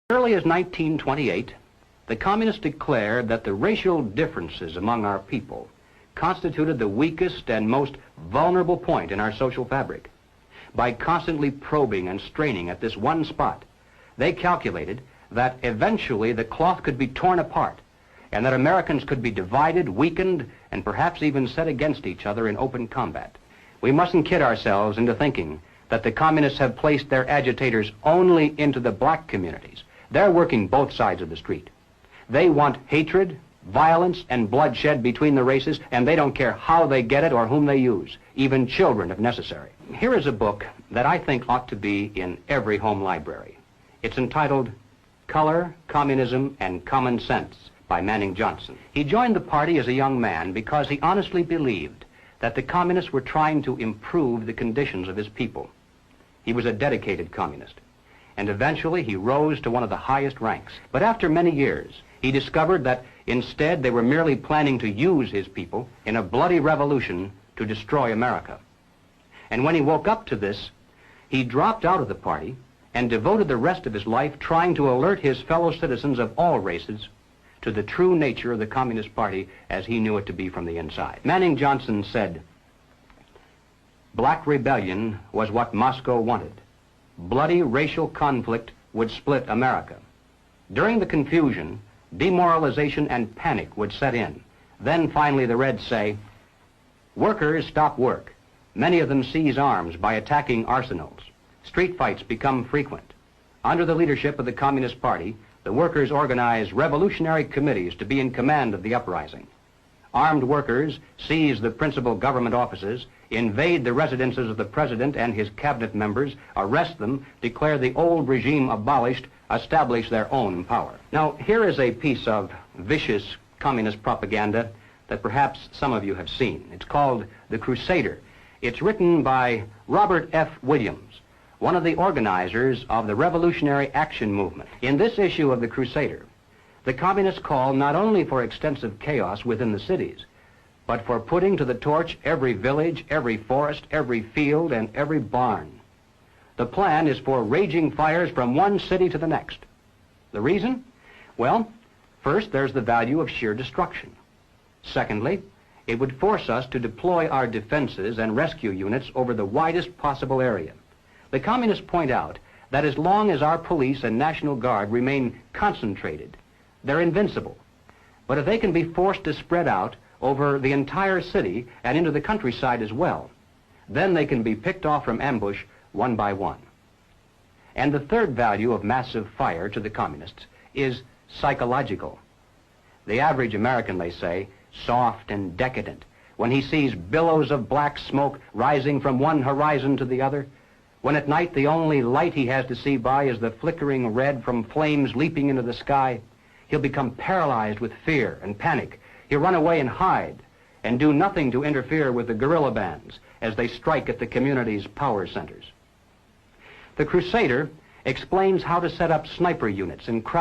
Early as 1928, the communists declared that the racial differences among our people constituted the weakest and most vulnerable point in our social fabric. By constantly probing and straining at this one spot, they calculated that eventually the cloth could be torn apart and that Americans could be divided, weakened, and perhaps even set against each other in open combat. We mustn't kid ourselves into thinking that the communists have placed their agitators only into the black communities. They're working both sides of the street. They want hatred, violence, and bloodshed between the races, and they don't care how they get it or whom they use, even children if necessary. Here is a book that I think ought to be in every home library. It's entitled Color, Communism, and Common Sense by Manning Johnson. He joined the party as a young man because he honestly believed that the communists were trying to improve the conditions of his people. He was a dedicated communist, and eventually he rose to one of the highest ranks. But after many years, he discovered that instead they were merely planning to use his people in a bloody revolution to destroy America. And when he woke up to this, he dropped out of the party and devoted the rest of his life trying to alert his fellow citizens of all races to the true nature of the Communist Party as he knew it to be from the inside. Manning Johnson said, "Black rebellion was what Moscow wanted. Bloody racial conflict would split America. During the confusion, demoralization and panic would set in. Then finally the Reds say, workers stop work. Many of them seize arms by attacking arsenals. Street fights become frequent. Under the leadership of the Communist Party, the workers organize revolutionary committees to be in command of the uprising. Armed workers seize the principal government offices, invade the residences of the president and his cabinet members, arrest them, declare the old regime abolished, establish their own power." Now, here is a piece of vicious communist propaganda that perhaps some of you have seen. It's called The Crusader. It's written by Robert F. Williams, one of the organizers of the Revolutionary Action Movement. In this issue of The Crusader, the communists call not only for extensive chaos within the cities, but for putting to the torch every village, every forest, every field, and every barn. The plan is for raging fires from one city to the next. The reason? Well, first, there's the value of sheer destruction. Secondly, it would force us to deploy our defenses and rescue units over the widest possible area. The communists point out that as long as our police and National Guard remain concentrated, they're invincible. But if they can be forced to spread out over the entire city and into the countryside as well, then they can be picked off from ambush one by one. And the third value of massive fire to the communists is psychological. The average American, they say, soft and decadent, when he sees billows of black smoke rising from one horizon to the other, when at night the only light he has to see by is the flickering red from flames leaping into the sky, he'll become paralyzed with fear and panic. He'll run away and hide and do nothing to interfere with the guerrilla bands as they strike at the community's power centers. The Crusader explains how to set up sniper units in crowd